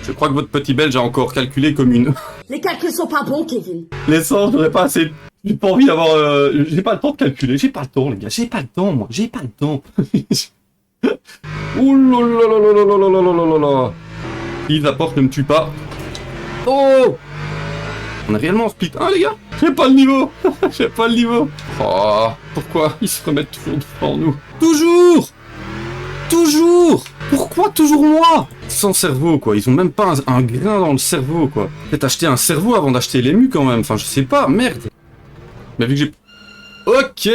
Je crois que votre petit belge a encore calculé comme une... Les calculs sont pas bons, Kevin. L'essence, j'aurais pas assez... J'ai pas envie d'avoir... J'ai pas le temps de calculer. J'ai pas le temps, les gars. J'ai pas le temps, moi. J'ai pas le temps. Ouh là là là là là là là là là là. Yves, la porte ne me tue pas. Oh! On est réellement en split 1, les gars? J'ai pas le niveau. J'ai pas le niveau. Oh, pourquoi ils se remettent toujours devant nous? Toujours! Toujours! Pourquoi toujours moi? Sans cerveau, quoi. Ils ont même pas un grain dans le cerveau, quoi. Peut-être acheter un cerveau avant d'acheter l'ému, quand même. Enfin, je sais pas, merde. Mais vu que j'ai... Ok.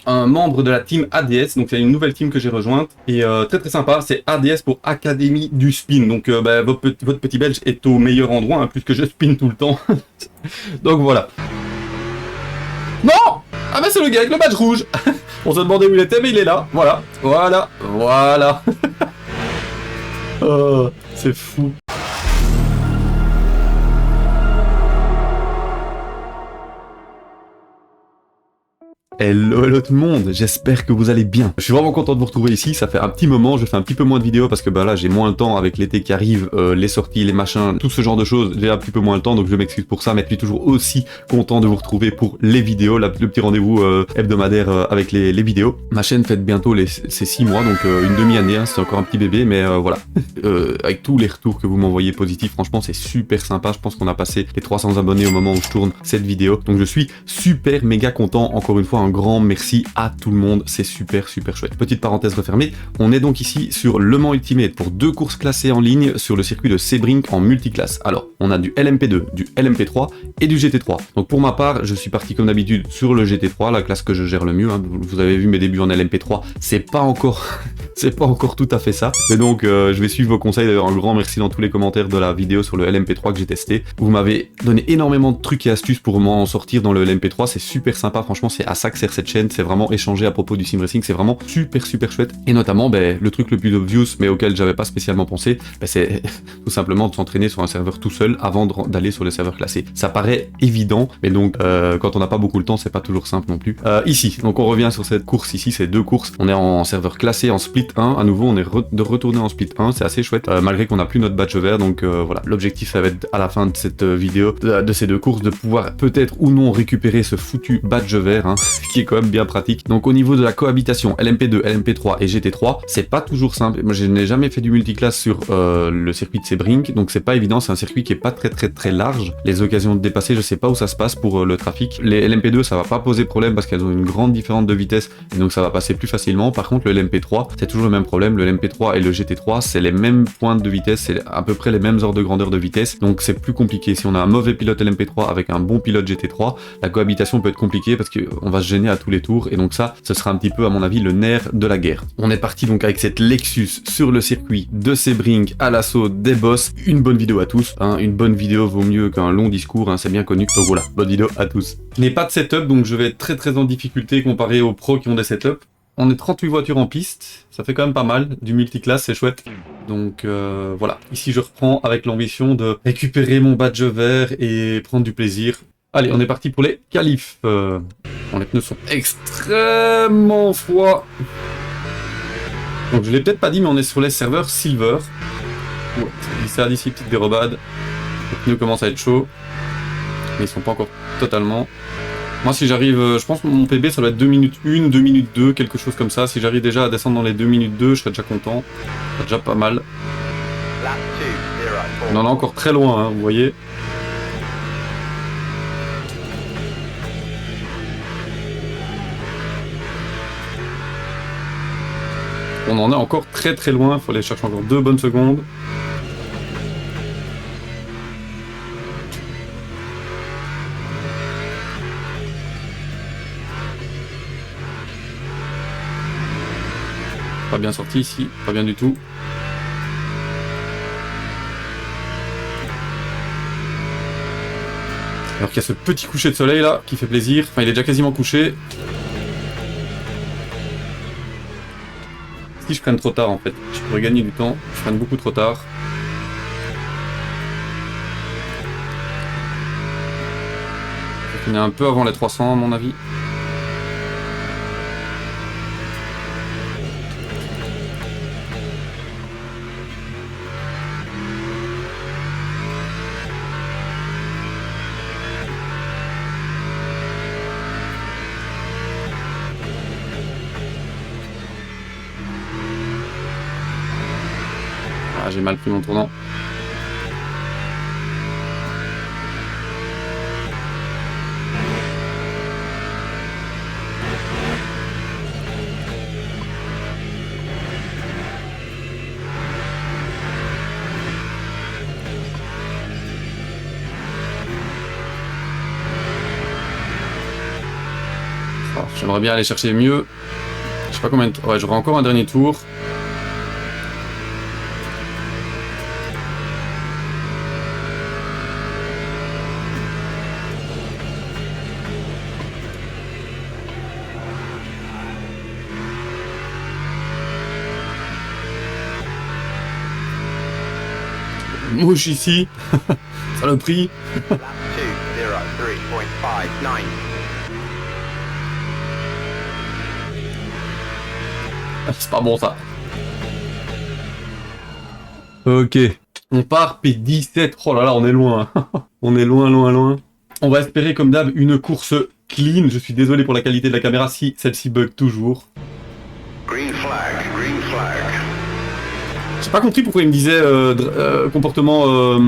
Un membre de la team ADS, donc c'est une nouvelle team que j'ai rejointe. Et très très sympa, c'est ADS pour Académie du Spin. Donc votre petit belge est au meilleur endroit, hein, puisque je spin tout le temps. Donc voilà. Non! Ah bah c'est le gars avec le badge rouge. On se demandait où il était, mais il est là. Voilà, voilà, voilà. Oh, c'est fou. Hello, hello tout le monde, j'espère que vous allez bien. Je suis vraiment content de vous retrouver ici, ça fait un petit moment, je fais un petit peu moins de vidéos parce que bah là j'ai moins le temps avec l'été qui arrive, les sorties, les machins, tout ce genre de choses, j'ai un petit peu moins le temps donc je m'excuse pour ça, mais je suis toujours aussi content de vous retrouver pour les vidéos, le petit rendez-vous hebdomadaire avec les vidéos. Ma chaîne fête bientôt ses 6 mois, donc une demi-année, hein, c'est encore un petit bébé, mais voilà. Avec tous les retours que vous m'envoyez positifs, franchement c'est super sympa, je pense qu'on a passé les 300 abonnés au moment où je tourne cette vidéo, donc je suis super méga content, encore une fois un grand merci à tout le monde, c'est super chouette. Petite parenthèse refermée, on est donc ici sur Le Mans Ultimate pour 2 courses classées en ligne sur le circuit de Sebring en multiclasse. Alors, on a du LMP2, du LMP3 et du GT3. Donc pour ma part, je suis parti comme d'habitude sur le GT3, la classe que je gère le mieux, hein. Vous avez vu mes débuts en LMP3, c'est pas encore tout à fait ça. Mais donc je vais suivre vos conseils, d'ailleurs un grand merci dans tous les commentaires de la vidéo sur le LMP3 que j'ai testé. Vous m'avez donné énormément de trucs et astuces pour m'en sortir dans le LMP3, c'est super sympa, franchement c'est à ça que sert cette chaîne, c'est vraiment échanger à propos du sim racing, c'est vraiment super chouette. Et notamment le truc le plus obvious mais auquel j'avais pas spécialement pensé, c'est tout simplement de s'entraîner sur un serveur tout seul avant d'aller sur les serveurs classés. Ça paraît évident, mais donc quand on n'a pas beaucoup le temps, c'est pas toujours simple non plus. Ici, donc on revient sur cette course ici, c'est 2 courses, on est en serveur classé, en split 1, à nouveau on est de retourner en split 1, c'est assez chouette, malgré qu'on n'a plus notre badge vert, donc voilà, l'objectif ça va être à la fin de cette vidéo, de ces 2 courses, de pouvoir peut-être ou non récupérer ce foutu badge vert, hein, qui est quand même bien pratique. Donc au niveau de la cohabitation LMP2, LMP3 et GT3, c'est pas toujours simple. Moi je n'ai jamais fait du multiclass sur le circuit de Sebring, donc c'est pas évident, c'est un circuit qui est pas très large. Les occasions de dépasser, je sais pas où ça se passe pour le trafic. Les LMP2 ça va pas poser problème parce qu'elles ont une grande différence de vitesse, et donc ça va passer plus facilement. Par contre le LMP3, c'est toujours le même problème, le LMP3 et le GT3, c'est les mêmes pointes de vitesse, c'est à peu près les mêmes ordres de grandeur de vitesse, donc c'est plus compliqué. Si on a un mauvais pilote LMP3 avec un bon pilote GT3, la cohabitation peut être compliquée parce qu'on va se gêner à tous les tours, et donc ça, ce sera un petit peu à mon avis le nerf de la guerre. On est parti donc avec cette Lexus sur le circuit de Sebring à l'assaut des boss. Une bonne vidéo à tous, hein. Une bonne vidéo vaut mieux qu'un long discours, hein, c'est bien connu. Donc voilà, bonne vidéo à tous. Je n'ai pas de setup, donc je vais être très en difficulté comparé aux pros qui ont des setups. On est 38 voitures en piste, ça fait quand même pas mal, du multiclass, c'est chouette. Donc voilà, ici je reprends avec l'ambition de récupérer mon badge vert et prendre du plaisir. Allez, on est parti pour les qualifs. Les pneus sont extrêmement froids. Donc je l'ai peut-être pas dit, mais on est sur les serveurs Silver. Ouais, glissade ici, petite dérobade. Les pneus commencent à être chauds, mais ils sont pas encore totalement. Moi si j'arrive, je pense que mon PB ça doit être 2 minutes 1, 2 minutes 2, quelque chose comme ça. Si j'arrive déjà à descendre dans les 2 minutes 2, je serais déjà content. C'est déjà pas mal. On en est encore très loin, hein, vous voyez. On en est encore très loin, il faut aller chercher encore 2 bonnes secondes. Pas bien sorti ici, pas bien du tout. Alors qu'il y a ce petit coucher de soleil là, qui fait plaisir. Enfin, il est déjà quasiment couché. Si je prenne trop tard en fait, je pourrais gagner du temps, je prenne beaucoup trop tard. On est un peu avant les 300 à mon avis. mal pris mon tournant. J'aimerais bien aller chercher mieux. Je sais pas combien de... Ouais, j'aurai encore un dernier tour. Mouche ici. Saloperie. C'est pas bon ça. Ok. On part P17. Oh là là, on est loin. On est loin, loin, loin. On va espérer comme d'hab une course clean. Je suis désolé pour la qualité de la caméra si celle-ci bug toujours. Green flag, green flag. J'ai pas compris pourquoi il me disait comportement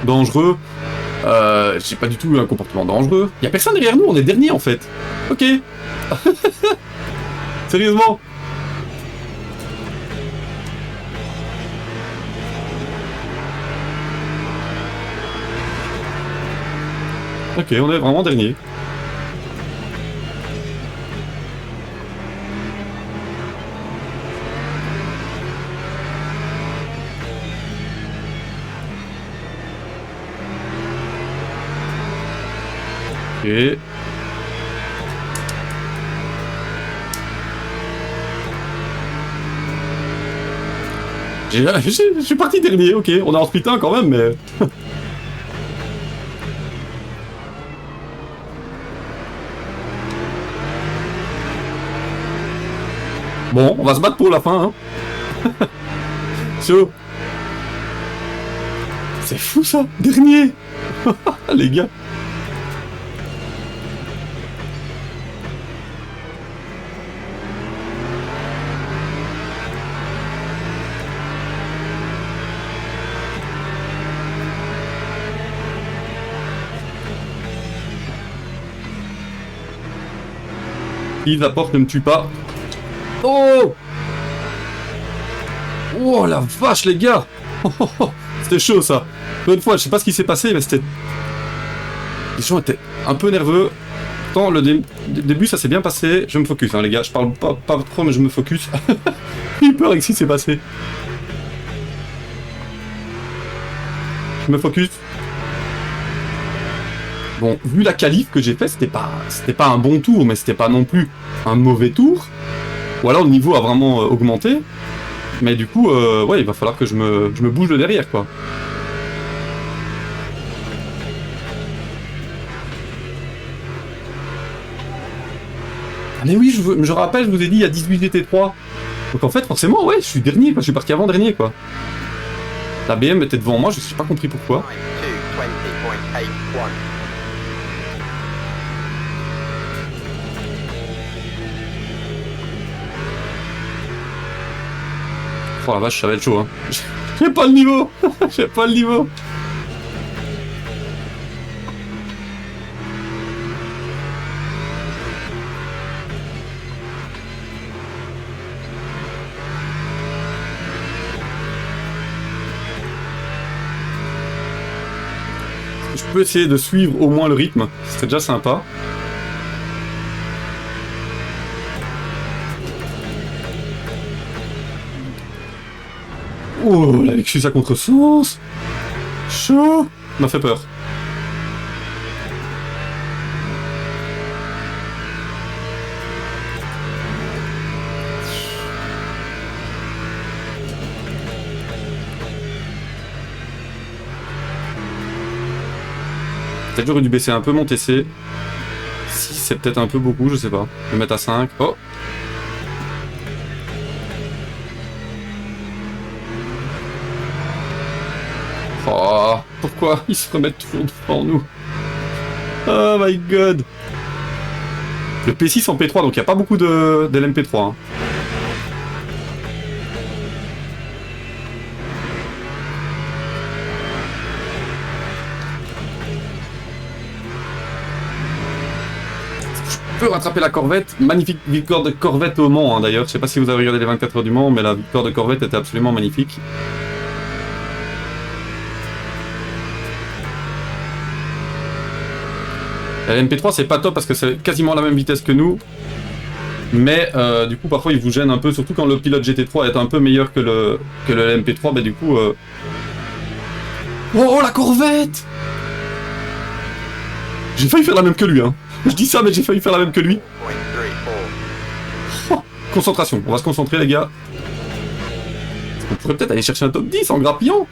dangereux. J'ai pas du tout eu un comportement dangereux. Y'a personne derrière nous, on est dernier en fait. Ok. Sérieusement. Ok, on est vraiment dernier. Ok. Je suis parti dernier, ok. On est en split 1 quand même, mais... Bon, on va se battre pour la fin, hein. Chaud. C'est fou ça, dernier. Les gars. Yves, la porte ne me tue pas. Oh! Oh la vache les gars! C'était chaud ça. Une fois, je sais pas ce qui s'est passé, mais c'était... Les gens étaient un peu nerveux. Pourtant, le début ça s'est bien passé. Je me focus hein les gars, je parle pas trop mais je me focus. J'ai eu peur avec ce qui s'est passé. Je me focus. Bon, vu la qualif que j'ai fait, c'était pas un bon tour, mais c'était pas non plus un mauvais tour. Ou alors le niveau a vraiment augmenté. Mais du coup, ouais, il va falloir que je me bouge de derrière, quoi. Ah mais oui, je rappelle, je vous ai dit, il y a 18 GT3. Donc en fait, forcément, ouais, je suis dernier, quoi. Je suis parti avant-dernier, quoi. La BM était devant moi, je n'ai pas compris pourquoi. Oh la vache, ça va être chaud, hein. J'ai pas le niveau. J'ai pas le niveau. Je peux essayer de suivre au moins le rythme, ce serait déjà sympa. Oh, la Lexus à contresens. Chaud. M'a fait peur. Peut-être j'aurais dû baisser un peu mon TC. Si c'est peut-être un peu beaucoup, je sais pas. Je vais mettre à 5. Oh. Oh, pourquoi ils se remettent toujours devant nous? Oh my god. Le P6 en P3, donc il n'y a pas beaucoup d'LMP3. Hein. peut rattraper la Corvette. Magnifique victoire de Corvette au Mans, hein, d'ailleurs. Je sais pas si vous avez regardé les 24 heures du Mans, mais la victoire de Corvette était absolument magnifique. La MP3 c'est pas top parce que c'est quasiment la même vitesse que nous. Mais du coup parfois il vous gêne un peu, surtout quand le pilote GT3 est un peu meilleur que le MP3, bah du coup... Oh la Corvette! J'ai failli faire la même que lui, hein. Je dis ça mais j'ai failli faire la même que lui. Oh, concentration, on va se concentrer les gars. On pourrait peut-être aller chercher un top 10 en grappillant.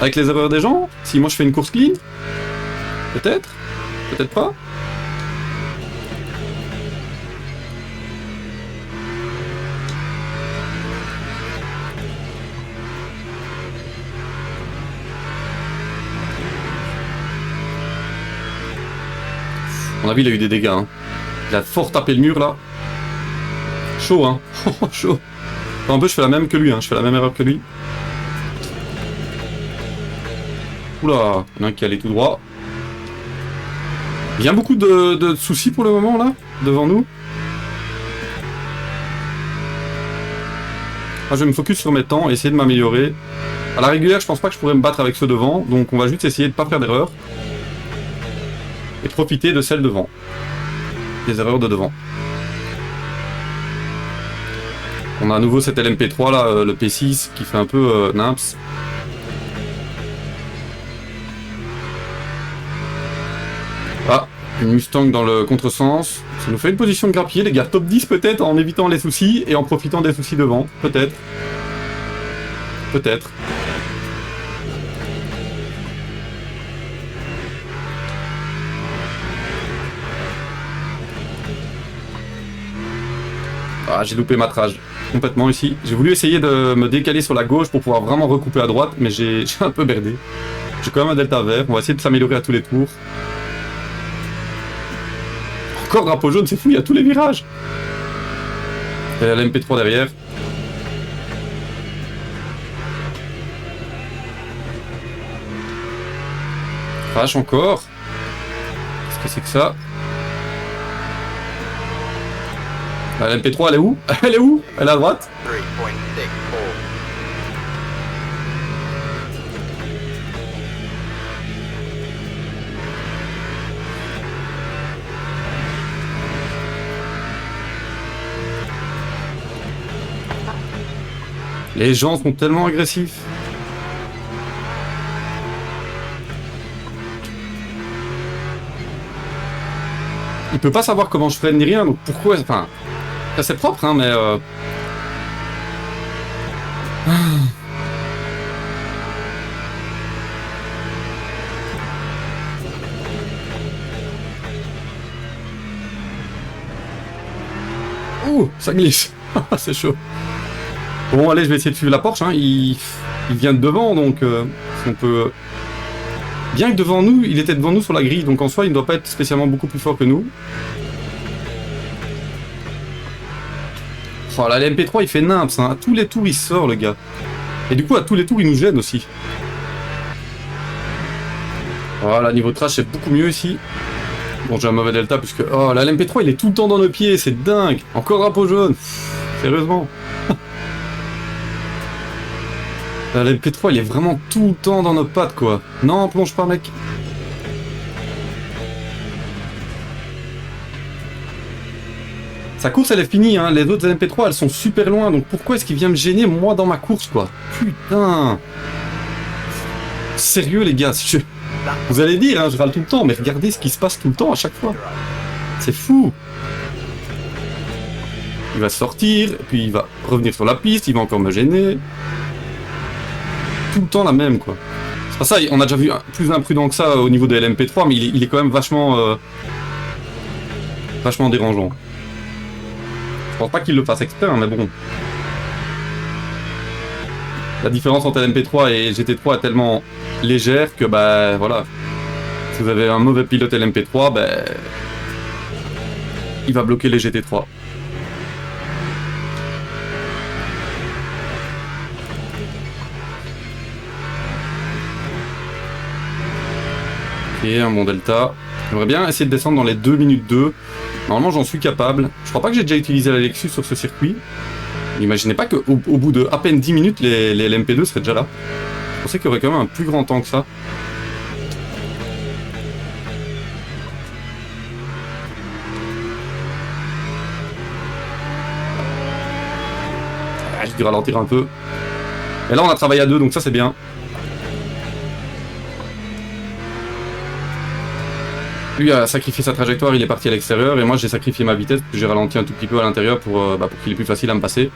Avec les erreurs des gens, si moi je fais une course clean. Peut-être. Peut-être pas. À mon avis, il a eu des dégâts. Hein. Il a fort tapé le mur là. Chaud, hein. Chaud. Enfin, un peu, je fais la même que lui. Hein. Je fais la même erreur que lui. Oula, il y en a un qui allait tout droit. Bien beaucoup de soucis pour le moment là, devant nous. Ah, je vais me focus sur mes temps et essayer de m'améliorer. À la régulière, je pense pas que je pourrais me battre avec ceux devant, donc on va juste essayer de pas faire d'erreur. Et profiter de celles devant. Des erreurs de devant. On a à nouveau cet LMP3 là, le P6 qui fait un peu nimps. Ah, une Mustang dans le contresens. Ça nous fait une position de grappiller, les gars. Top 10 peut-être en évitant les soucis et en profitant des soucis devant. Peut-être. Peut-être. Ah, j'ai loupé ma trage. Complètement ici. J'ai voulu essayer de me décaler sur la gauche pour pouvoir vraiment recouper à droite, mais j'ai un peu berdé. J'ai quand même un delta vert. On va essayer de s'améliorer à tous les tours. Encore drapeau jaune, c'est fou, il y a tous les virages. Et la MP3 derrière. Crash encore. Qu'est-ce que c'est que ça? La MP3 elle est où? Elle est où? Elle est à droite? Les gens sont tellement agressifs. Il peut pas savoir comment je freine ni rien, donc pourquoi... Enfin, c'est propre, hein, mais... Ouh, ça glisse. C'est chaud. Bon, allez, je vais essayer de suivre la Porsche. Hein. Il vient de devant, donc on peut... Bien que devant nous, il était devant nous sur la grille, donc en soi, il ne doit pas être spécialement beaucoup plus fort que nous. Oh là, l'MP3, il fait nimps. Hein. À tous les tours, il sort, le gars. Et du coup, à tous les tours, il nous gêne aussi. Voilà, niveau trash, c'est beaucoup mieux ici. Bon, j'ai un mauvais delta, puisque... Oh, là, l'MP3, il est tout le temps dans nos pieds, c'est dingue. Encore drapeau jaune. Sérieusement. La MP3 il est vraiment tout le temps dans nos pattes quoi. Non, plonge pas mec. Sa course elle est finie hein, les autres MP3 elles sont super loin donc pourquoi est-ce qu'il vient me gêner moi dans ma course quoi? Putain. Sérieux les gars, vous allez dire hein, je râle tout le temps mais regardez ce qui se passe tout le temps à chaque fois. C'est fou. Il va sortir, puis il va revenir sur la piste, il va encore me gêner. Tout le temps la même quoi. C'est pas ça, on a déjà vu plus imprudent que ça au niveau des LMP3, mais il est quand même vachement vachement dérangeant. Je pense pas qu'il le fasse exprès, hein, mais bon. La différence entre LMP3 et GT3 est tellement légère que bah voilà. Si vous avez un mauvais pilote LMP3, bah il va bloquer les GT3. Et un bon delta. J'aimerais bien essayer de descendre dans les 2 minutes 2. Normalement, j'en suis capable. Je crois pas que j'ai déjà utilisé la Lexus sur ce circuit. N'imaginez pas qu'au bout de à peine 10 minutes, les LMP2 seraient déjà là. Je pensais qu'il y aurait quand même un plus grand temps que ça. Ah, j'ai dû ralentir un peu. Et là, on a travaillé à deux, donc ça, c'est bien. Lui a sacrifié sa trajectoire, il est parti à l'extérieur, et moi j'ai sacrifié ma vitesse, j'ai ralenti un tout petit peu à l'intérieur pour qu'il est plus facile à me passer.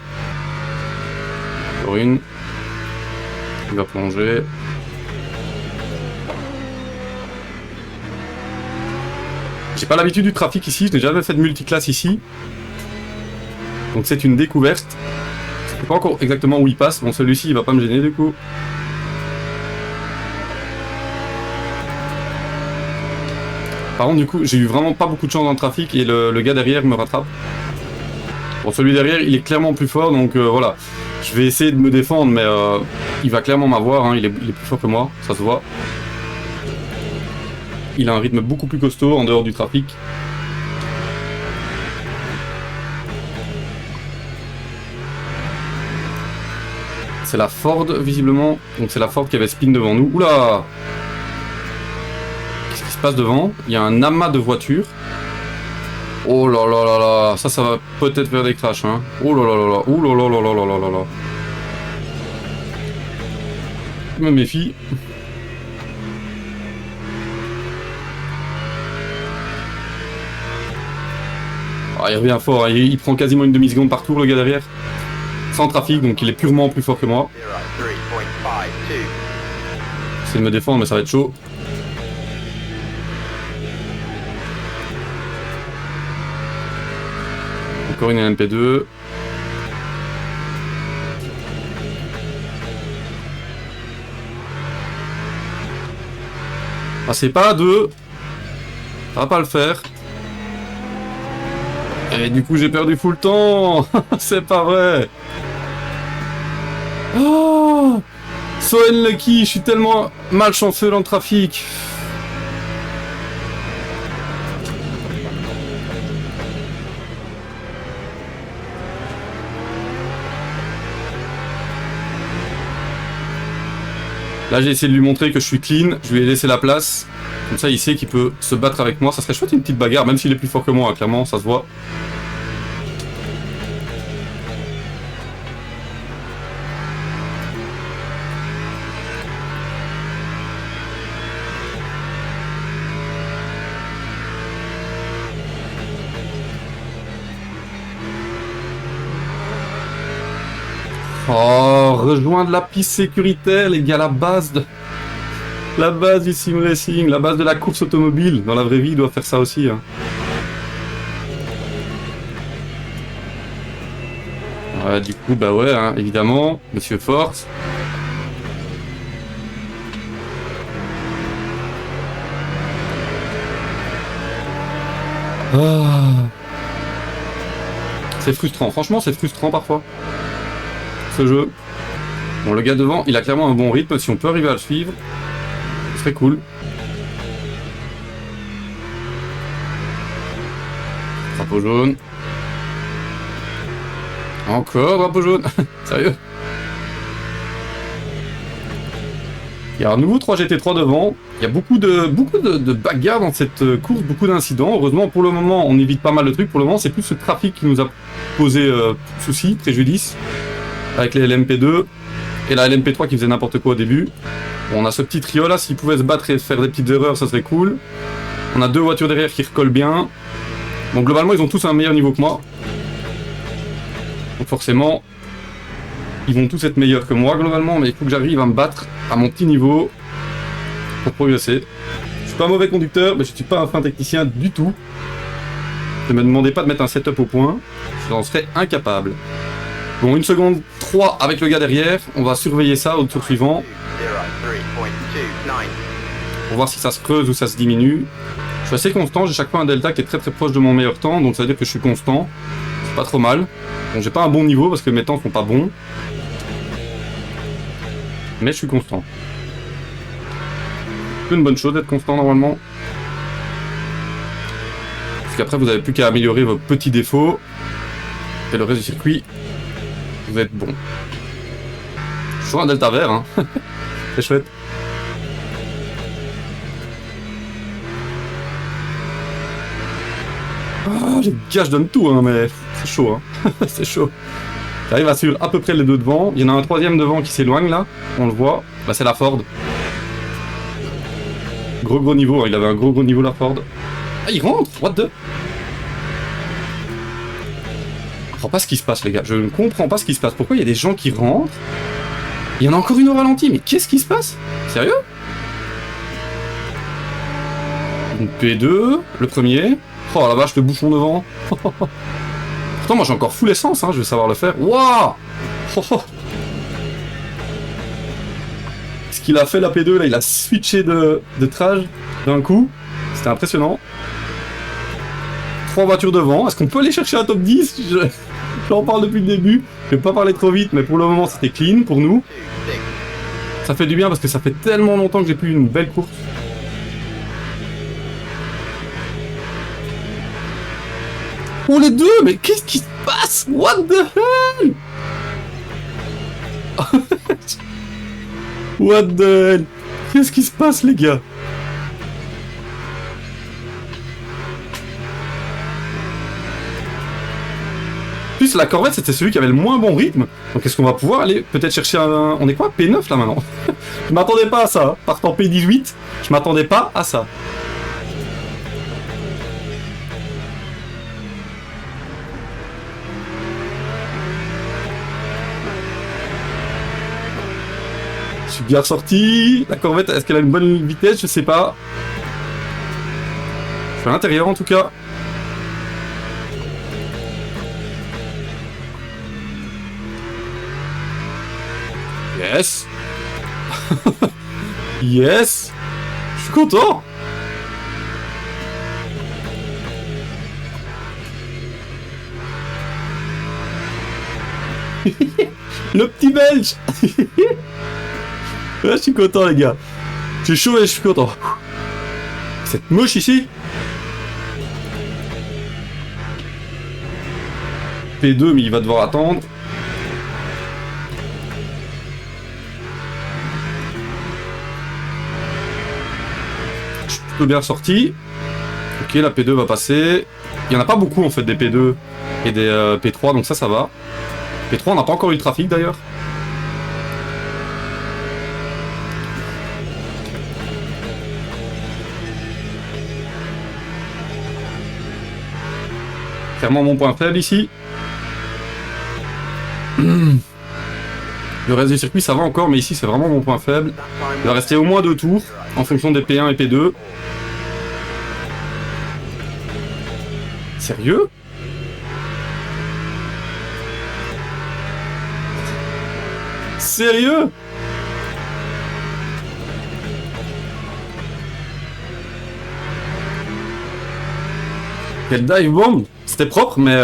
Encore une. Il va plonger. J'ai pas l'habitude du trafic ici, je n'ai jamais fait de multiclasse ici. Donc c'est une découverte. Je sais pas encore exactement où il passe, bon celui-ci il va pas me gêner du coup. Par contre, du coup, j'ai eu vraiment pas beaucoup de chance dans le trafic et le gars derrière me rattrape. Bon, celui derrière, il est clairement plus fort, donc voilà. Je vais essayer de me défendre, mais il va clairement m'avoir, hein, il est plus fort que moi, ça se voit. Il a un rythme beaucoup plus costaud en dehors du trafic. C'est la Ford, visiblement. Donc c'est la Ford qui avait spin devant nous. Oula! Passe devant, il y a un amas de voitures. Oh là là là là, ça va peut-être faire des crashs, hein. Oh là là là là, oh là là là là là là là là. Je me méfie. Ah, il revient fort, hein. Il prend quasiment une demi-seconde par tour le gars derrière. Sans trafic, donc il est purement plus fort que moi. J'essaie de me défendre, mais ça va être chaud. Encore une LMP2. Ah, c'est pas à deux. Ça va pas le faire. Et du coup, j'ai perdu full temps. C'est pas vrai. Oh, so unlucky. Je suis tellement malchanceux dans le trafic. Là, j'ai essayé de lui montrer que je suis clean, je lui ai laissé la place. Comme ça, il sait qu'il peut se battre avec moi. Ça serait chouette une petite bagarre, même s'il est plus fort que moi, hein, clairement, ça se voit. Oh, rejoindre la piste sécuritaire, les gars, la base du sim racing, la base de la course automobile. Dans la vraie vie, il doit faire ça aussi. Hein. Ouais, du coup, bah ouais, hein, évidemment, Monsieur Force. Ah. C'est frustrant, franchement, c'est frustrant parfois. Ce jeu. Bon, le gars devant, il a clairement un bon rythme. Si on peut arriver à le suivre, ce serait cool. Drapeau jaune. Encore drapeau jaune. Sérieux? Il y a un nouveau 3GT3 devant. Il y a beaucoup de bagarres dans cette course, beaucoup d'incidents. Heureusement, pour le moment, on évite pas mal de trucs. Pour le moment, c'est plus ce trafic qui nous a posé souci, préjudice. Avec les LMP2 et la LMP3 qui faisait n'importe quoi au début. Bon, on a ce petit trio là, s'ils pouvaient se battre et faire des petites erreurs, ça serait cool. On a deux voitures derrière qui recollent bien. Donc globalement, ils ont tous un meilleur niveau que moi. Donc forcément, ils vont tous être meilleurs que moi globalement, mais il faut que j'arrive à me battre à mon petit niveau pour progresser. Je suis pas un mauvais conducteur, mais je suis pas un fin technicien du tout. Ne me demandez pas de mettre un setup au point, j'en serais incapable. Bon, 1 seconde 3 avec le gars derrière, on va surveiller ça au tour suivant. Pour voir si ça se creuse ou ça se diminue. Je suis assez constant, j'ai chaque fois un delta qui est très très proche de mon meilleur temps, donc ça veut dire que je suis constant. C'est pas trop mal. Bon, j'ai pas un bon niveau parce que mes temps sont pas bons. Mais je suis constant. C'est une bonne chose d'être constant normalement. qu'après vous avez plus qu'à améliorer vos petits défauts. Et le reste du circuit, vous êtes bon. Je suis un delta vert, hein. C'est chouette. Ah, les gars, je donne tout, hein, mais c'est chaud, hein. C'est chaud. J'arrive à suivre à peu près les deux devant. Il y en a un troisième devant qui s'éloigne, là. On le voit. Bah, c'est la Ford. Gros niveau, hein. Il avait un gros niveau, la Ford. Ah, il rentre. What the... Je comprends pas ce qui se passe, les gars. Je ne comprends pas ce qui se passe. Pourquoi il y a des gens qui rentrent? Il y en a encore une au ralenti. Mais qu'est-ce qui se passe? Sérieux? Une P2, le premier. Oh la vache, le bouchon devant. Pourtant, moi j'ai encore full essence, hein, je vais savoir le faire. Waouh! Ce qu'il a fait la P2, là, il a switché de trage d'un coup. C'était impressionnant. 3 voitures devant. Est-ce qu'on peut aller chercher un top 10? J'en parle depuis le début. Je vais pas parler trop vite, mais pour le moment, c'était clean pour nous. Ça fait du bien parce que ça fait tellement longtemps que j'ai plus une belle course. Oh les deux, mais qu'est-ce qui se passe? What the hell? What the hell? Qu'est-ce qui se passe, les gars? En plus, la Corvette, c'était celui qui avait le moins bon rythme. Donc est-ce qu'on va pouvoir aller peut-être chercher un... On est quoi? P9 là maintenant? Je m'attendais pas à ça. Partant P18, je m'attendais pas à ça. Je suis bien ressorti. La Corvette, est-ce qu'elle a une bonne vitesse? Je sais pas. Je suis à l'intérieur en tout cas. Yes. Yes. Je suis content. Le petit belge. Ouais, je suis content les gars. Je suis chaud et je suis content. C'est moche ici. P2 mais il va devoir attendre. Je suis plutôt bien sorti. Ok, la P2 va passer. Il n'y en a pas beaucoup en fait des P2 et des P3 donc ça va. P3 on n'a pas encore eu le trafic d'ailleurs. Clairement mon point faible ici. Le reste du circuit ça va encore, mais ici c'est vraiment mon point faible. Il va rester au moins 2 tours en fonction des P1 et P2. Sérieux? Sérieux? Quel dive bomb! C'était propre, mais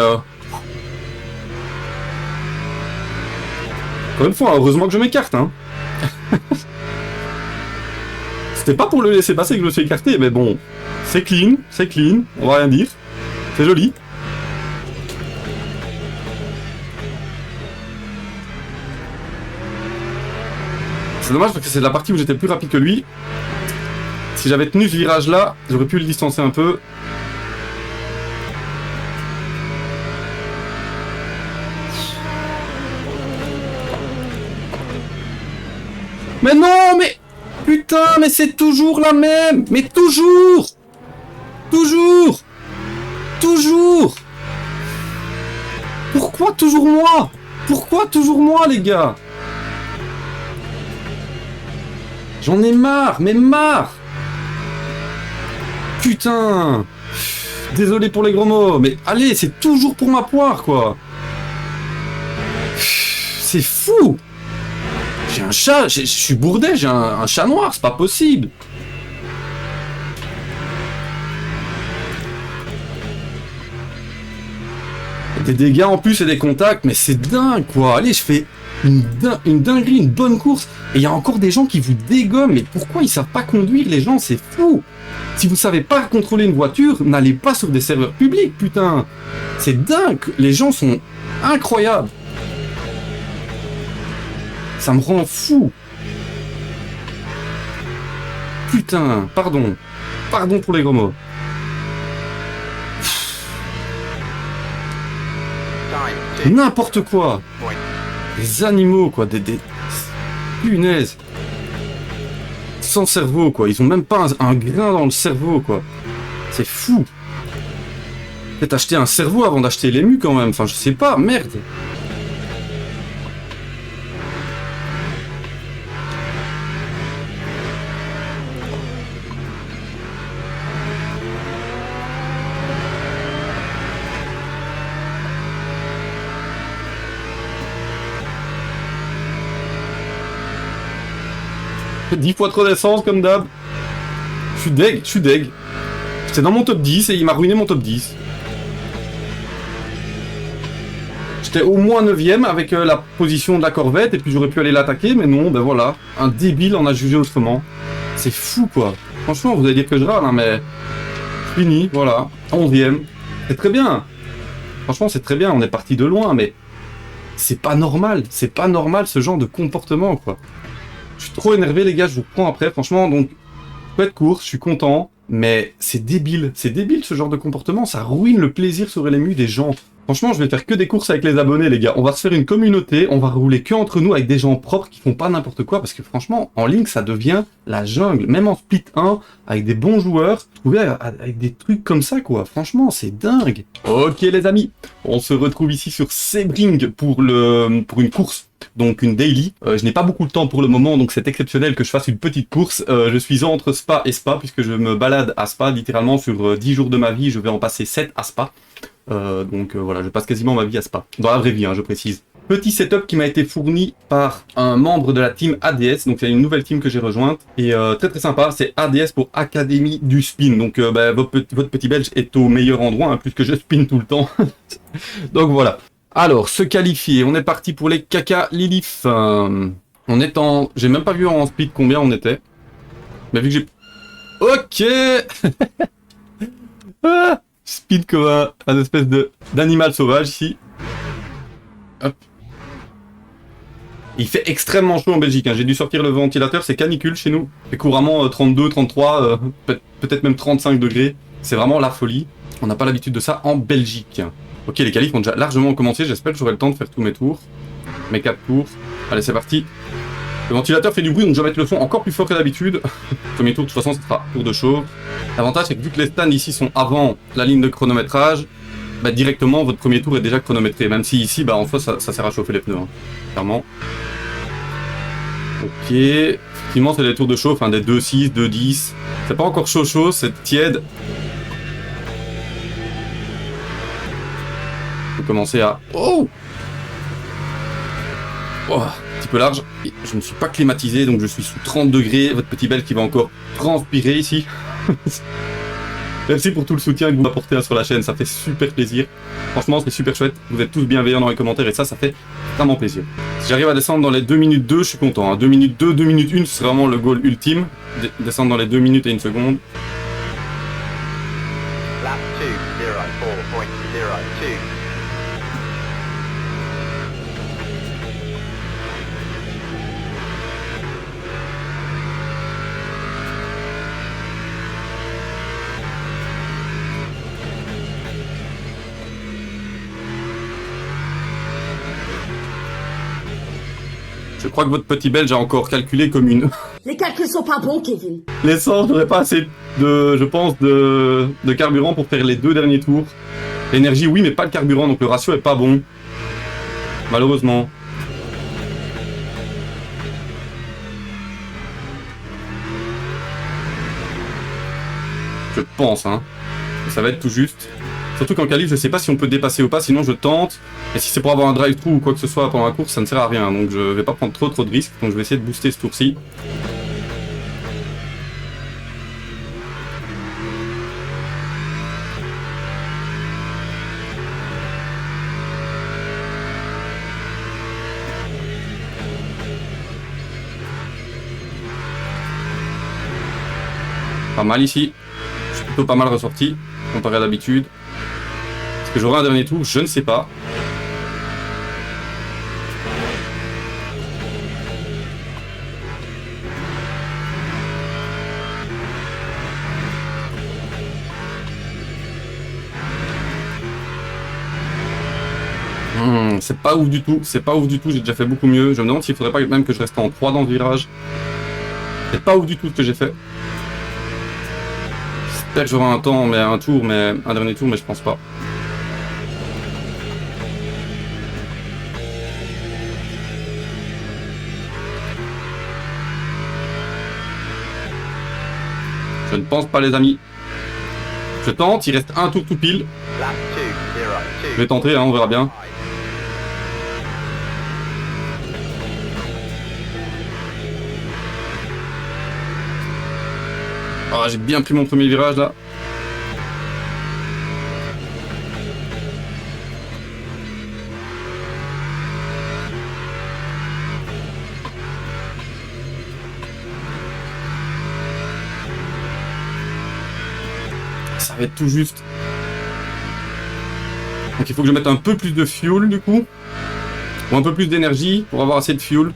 encore une fois, heureusement que je m'écarte, hein. C'était pas pour le laisser passer que je me suis écarté, mais bon, c'est clean, on va rien dire. C'est joli. C'est dommage parce que c'est la partie où j'étais plus rapide que lui. Si j'avais tenu ce virage là, j'aurais pu le distancer un peu. Mais non, mais... Putain, mais c'est toujours la même. Mais toujours. Toujours. Toujours. Pourquoi toujours moi? Pourquoi toujours moi, les gars? J'en ai marre, mais marre. Putain. Désolé pour les gros mots, mais allez, c'est toujours pour ma poire, quoi. C'est fou. J'ai un chat, je suis bourdet, j'ai un chat noir, c'est pas possible. Des dégâts en plus et des contacts, mais c'est dingue quoi. Allez, je fais une dinguerie, une bonne course. Et il y a encore des gens qui vous dégomment. Mais pourquoi ils savent pas conduire, les gens? C'est fou. Si vous savez pas contrôler une voiture, n'allez pas sur des serveurs publics, putain. C'est dingue. Les gens sont incroyables. Ça me rend fou. Putain, pardon. Pardon pour les gros mots. N'importe quoi. Des animaux, quoi. Des... Punaises. Sans cerveau, quoi. Ils ont même pas un grain dans le cerveau, quoi. C'est fou. Peut-être acheter un cerveau avant d'acheter l'ému, quand même. Enfin, je sais pas. Merde. « 10 fois trop d'essence comme d'hab. Je suis deg, je suis deg. J'étais dans mon top 10 et il m'a ruiné mon top 10. J'étais au moins 9ème avec la position de la Corvette et puis j'aurais pu aller l'attaquer, mais non, ben voilà. Un débile en a jugé autrement. C'est fou, quoi. Franchement, vous allez dire que je râle, hein, mais... Fini, voilà. 11ème. C'est très bien. Franchement, c'est très bien, on est parti de loin, mais... C'est pas normal ce genre de comportement, quoi. Je suis trop énervé, les gars, je vous reprends après, franchement, donc, chouette course, je suis content, mais c'est débile ce genre de comportement, ça ruine le plaisir sur LMU des gens. Franchement, je vais faire que des courses avec les abonnés, les gars, on va se faire une communauté, on va rouler que entre nous avec des gens propres qui font pas n'importe quoi, parce que franchement, en ligne, ça devient la jungle, même en split 1, avec des bons joueurs, trouver avec des trucs comme ça, quoi, franchement, c'est dingue. Ok, les amis, on se retrouve ici sur Sebring pour une course. Donc une daily, je n'ai pas beaucoup de temps pour le moment, donc c'est exceptionnel que je fasse une petite course. Je suis entre Spa et Spa, puisque je me balade à Spa, littéralement sur 10 jours de ma vie, je vais en passer 7 à Spa. Donc voilà, je passe quasiment ma vie à Spa, dans la vraie vie, hein, je précise. Petit setup qui m'a été fourni par un membre de la team ADS, donc c'est une nouvelle team que j'ai rejointe, et très très sympa, c'est ADS pour Académie du Spin, donc votre petit belge est au meilleur endroit, hein, puisque je spin tout le temps. Donc voilà. Alors, se qualifier, on est parti pour les caca Lilith. On est en... J'ai même pas vu en speed combien on était. Mais vu que j'ai... Ok. Ah, speed comme un espèce d'animal sauvage ici. Hop. Il fait extrêmement chaud en Belgique, hein. J'ai dû sortir le ventilateur, c'est canicule chez nous. Il fait couramment 32, 33, peut-être même 35 degrés. C'est vraiment la folie. On n'a pas l'habitude de ça en Belgique. Ok, les qualifs ont déjà largement commencé, j'espère que j'aurai le temps de faire tous mes tours. Mes 4 tours. Allez, c'est parti. Le ventilateur fait du bruit, donc je vais mettre le son encore plus fort que d'habitude. Premier tour, de toute façon, ce sera tour de chauffe. L'avantage, c'est que vu que les stands ici sont avant la ligne de chronométrage, bah, directement, votre premier tour est déjà chronométré. Même si ici, bah, en soi, ça sert à chauffer les pneus, hein, clairement. Ok. Effectivement, c'est des tours de chauffe, hein, des 2-6, 2-10. C'est pas encore chaud, c'est tiède. Commencer à... Oh, un petit peu large. Et je ne suis pas climatisé, donc je suis sous 30 degrés. Votre petit bel qui va encore transpirer ici. Merci pour tout le soutien que vous m'apportez sur la chaîne, ça fait super plaisir. Franchement, c'est super chouette. Vous êtes tous bienveillants dans les commentaires et ça fait vraiment plaisir. Si j'arrive à descendre dans les 2 minutes 2, je suis content. Hein. 2 minutes 2, 2 minutes 1, c'est vraiment le goal ultime. Descendre dans les 2 minutes et 1 seconde. Lap 2, 04.02. Je crois que votre petit belge a encore calculé comme une... Les calculs sont pas bons, Kevin. L'essence n'aurait pas assez de, je pense, de carburant pour faire les 2 derniers tours. L'énergie, oui, mais pas le carburant, donc le ratio est pas bon. Malheureusement. Je pense, hein. Ça va être tout juste. Surtout qu'en qualif, je sais pas si on peut dépasser ou pas, sinon je tente. Et si c'est pour avoir un drive-thru ou quoi que ce soit pendant la course, ça ne sert à rien. Donc je vais pas prendre trop de risques. Donc je vais essayer de booster ce tour-ci. Pas mal ici. Je suis plutôt pas mal ressorti, comparé à d'habitude. Est-ce que j'aurai un dernier tour? Je ne sais pas. C'est pas ouf du tout, c'est pas ouf du tout, j'ai déjà fait beaucoup mieux. Je me demande s'il faudrait pas même que je reste en 3 dans le virage. C'est pas ouf du tout ce que j'ai fait. J'espère que j'aurai un temps, mais un tour, mais un dernier tour, mais je pense pas. Je ne pense pas les amis. Je tente, il reste un tour tout pile. Lap 2, 0, 2. Je vais tenter, hein, on verra bien. Ah, j'ai bien pris mon premier virage là. Ça va être tout juste. Donc il faut que je mette un peu plus de fuel du coup. Ou un peu plus d'énergie pour avoir assez de fuel.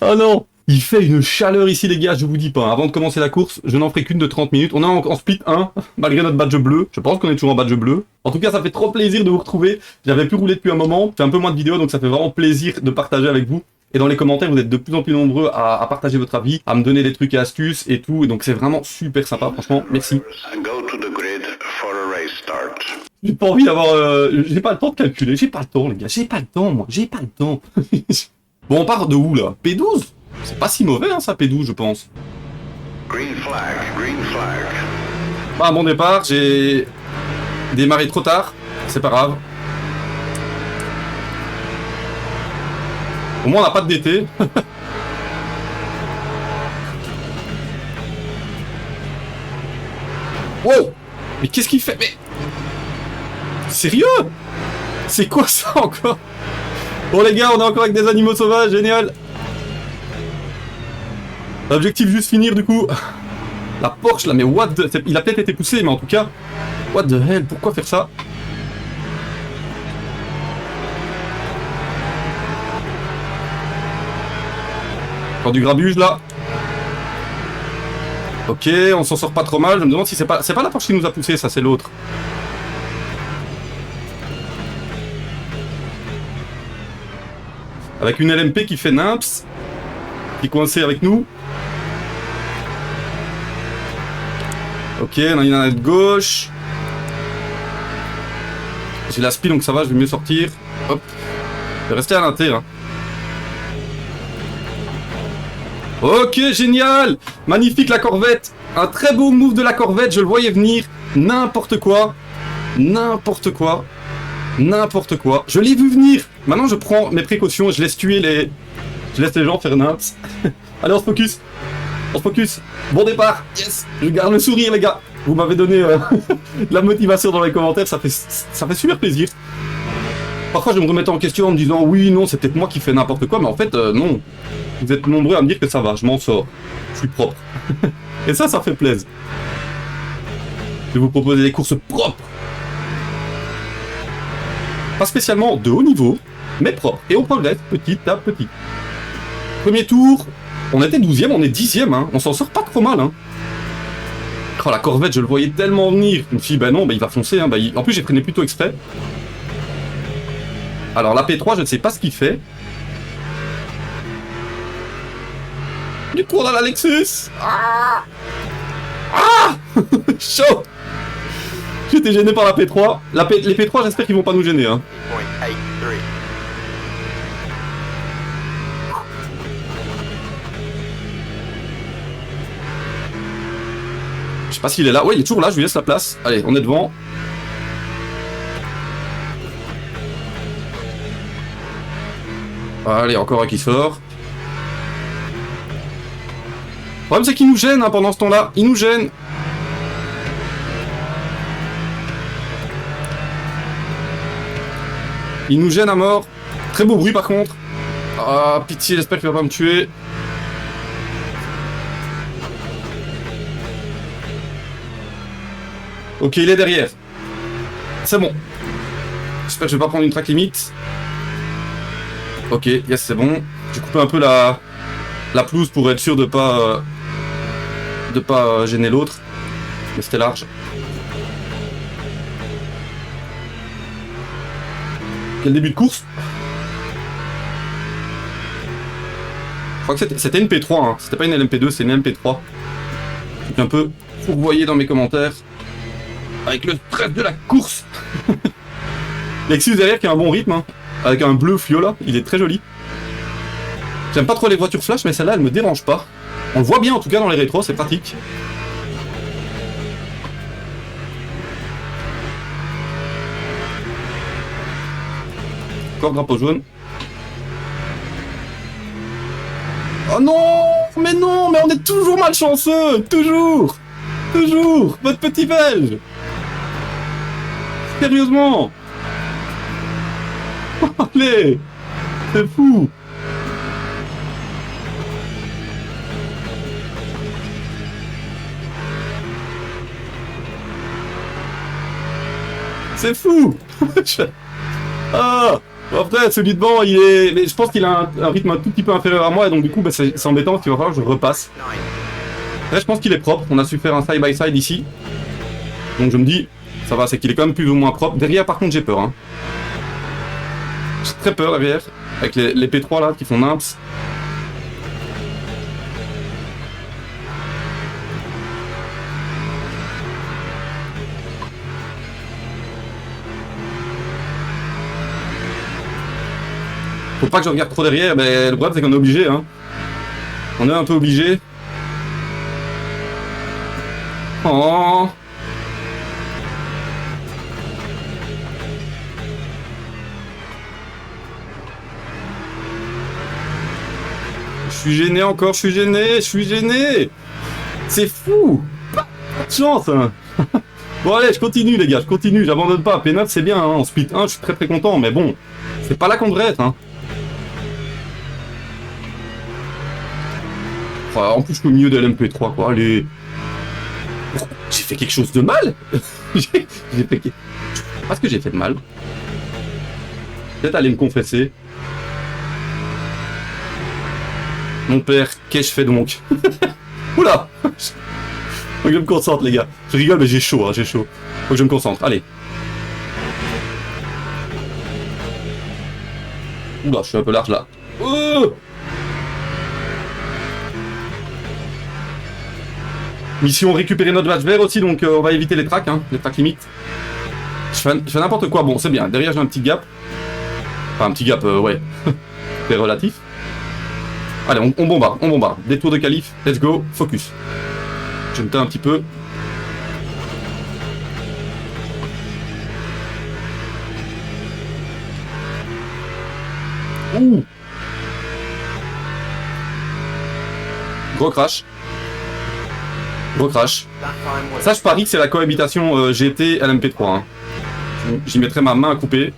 Oh non! Il fait une chaleur ici les gars, je vous dis pas. Avant de commencer la course, je n'en ferai qu'une de 30 minutes. On est en split 1, malgré notre badge bleu. Je pense qu'on est toujours en badge bleu. En tout cas, ça fait trop plaisir de vous retrouver. J'avais plus roulé depuis un moment. Je fais un peu moins de vidéos, donc ça fait vraiment plaisir de partager avec vous. Et dans les commentaires, vous êtes de plus en plus nombreux à partager votre avis, à me donner des trucs et astuces et tout. Et donc c'est vraiment super sympa, franchement, merci. Go to the grid for a race start. J'ai pas envie d'avoir... j'ai pas le temps de calculer, j'ai pas le temps les gars, j'ai pas le temps moi, j'ai pas le temps. Bon, on part de où là? P12? C'est pas si mauvais hein ça P12 je pense. Green flag, green flag. Bah à mon départ, j'ai démarré trop tard, c'est pas grave. Au moins on n'a pas de DT. Wow! Mais qu'est-ce qu'il fait? Mais... Sérieux? C'est quoi ça encore? Bon les gars, on est encore avec des animaux sauvages, génial! Objectif juste finir du coup. La Porsche là, mais what the... Il a peut-être été poussé, mais en tout cas... What the hell? Pourquoi faire ça? Encore du grabuge là. Ok, on s'en sort pas trop mal. Je me demande si c'est pas la Porsche qui nous a poussé, ça c'est l'autre. Avec une LMP qui fait nimps. Qui est coincée avec nous. Ok, on a une à gauche. J'ai la speed donc ça va, je vais mieux sortir. Hop. Je vais rester à l'intérieur. Ok, génial! Magnifique la Corvette! Un très beau move de la Corvette, je le voyais venir. N'importe quoi. N'importe quoi. N'importe quoi. Je l'ai vu venir. Maintenant je prends mes précautions, je laisse tuer les... Je laisse les gens faire nimps. Allez, on se focus. On se focus. Bon départ. Yes. Je garde le sourire les gars. Vous m'avez donné de la motivation dans les commentaires, ça fait super plaisir. Parfois je me remettais en question en me disant oui, non, c'est peut-être moi qui fais n'importe quoi, mais en fait non. Vous êtes nombreux à me dire que ça va, je m'en sors. Je suis propre. Et ça fait plaisir. Je vais vous proposer des courses propres. Pas spécialement de haut niveau, mais propre. Et on progresse petit à petit. Premier tour, on était 12e, on est 10e, hein. On s'en sort pas trop mal. Hein. Oh, la Corvette, je le voyais tellement venir. Je me suis dit, bah non, bah, il va foncer. Hein. Bah, en plus, j'ai freiné plutôt exprès. Alors, la P3, je ne sais pas ce qu'il fait. Du coup, on a la Lexus. Ah, ah chaud. J'étais gêné par la P3. Les P3, j'espère qu'ils vont pas nous gêner. Hein. 0.83. Je sais pas s'il est là. Ouais, il est toujours là, je lui laisse la place. Allez, on est devant. Allez, encore un qui sort. Le problème, c'est qu'il nous gêne hein, pendant ce temps-là. Il nous gêne. Il nous gêne à mort. Très beau bruit par contre. Ah, pitié, j'espère qu'il va pas me tuer. Ok, il est derrière. C'est bon. J'espère que je vais pas prendre une track limite. Ok, yes, c'est bon. J'ai coupé un peu la pelouse pour être sûr de pas gêner l'autre. Mais c'était large. Quel début de course? Je crois que c'était une P3, hein. C'était pas une LMP2, c'est une MP3. Je suis un peu fourvoyé dans mes commentaires. Avec le stress de la course. Lexus derrière qui a un bon rythme, hein. Avec un bleu fluo là, il est très joli. J'aime pas trop les voitures flash, mais celle-là elle me dérange pas. On le voit bien en tout cas dans les rétros, c'est pratique. Encore drapeau jaune. Oh non, mais on est toujours malchanceux, toujours, votre petit belge. Sérieusement. Allez, c'est fou. C'est fou. Ah. Après, celui devant, il est... Mais je pense qu'il a un rythme un tout petit peu inférieur à moi, et donc du coup, bah, c'est embêtant, parce qu'il va falloir que je repasse. Là, je pense qu'il est propre, on a su faire un side-by-side ici. Donc je me dis, ça va, c'est qu'il est quand même plus ou moins propre. Derrière, par contre, j'ai peur. Hein. J'ai très peur derrière, avec les P3 là, qui font nimps. Faut pas que je regarde trop derrière, mais le problème c'est qu'on est obligé, hein. On est un peu obligé. Oh. Je suis gêné encore, je suis gêné. C'est fou. Pas de chance, hein. Bon allez, je continue les gars, je continue, j'abandonne pas. P9 c'est bien, hein. En split 1 je suis très content, mais bon, c'est pas là qu'on devrait être, hein. En plus, je suis au milieu de l'MP3, quoi. Allez. J'ai fait quelque chose de mal. J'ai fait... Parce que j'ai fait de mal. Peut-être aller me confesser. Mon père, qu'ai-je fait donc? Oula. Faut que je me concentre, les gars. Je rigole, mais j'ai chaud, hein, j'ai chaud. Faut que je me concentre, allez. Oula, je suis un peu large, là. Oh. Mission récupérer notre badge vert aussi, donc on va éviter les tracks, hein, les tracks limites. Je fais n'importe quoi, bon c'est bien, derrière j'ai un petit gap. Enfin un petit gap, ouais, c'est relatif. Allez, on bombarde, détour de qualif, let's go, focus. Je me tais un petit peu. Ouh. Gros crash. Gros crash. Ça, je parie que c'est la cohabitation GT LMP3. Hein. J'y mettrai ma main à couper.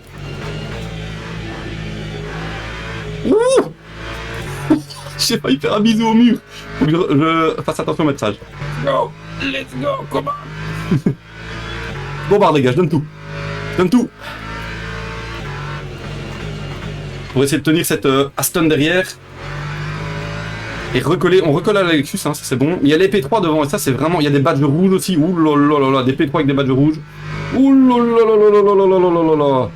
Ouh. J'ai failli faire un bisou au mur. Faut que je fasse attention au message. Go, let's go, come on. Bombarde les gars, je donne tout. Je donne tout. Pour essayer de tenir cette Aston derrière. Et recoller, on recolle à la Lexus, hein, ça c'est bon. Il y a les P3 devant, et ça c'est vraiment... Il y a des badges rouges aussi, ouh là là là, des P3 avec des badges rouges. Ouh là là là là là là là là là là.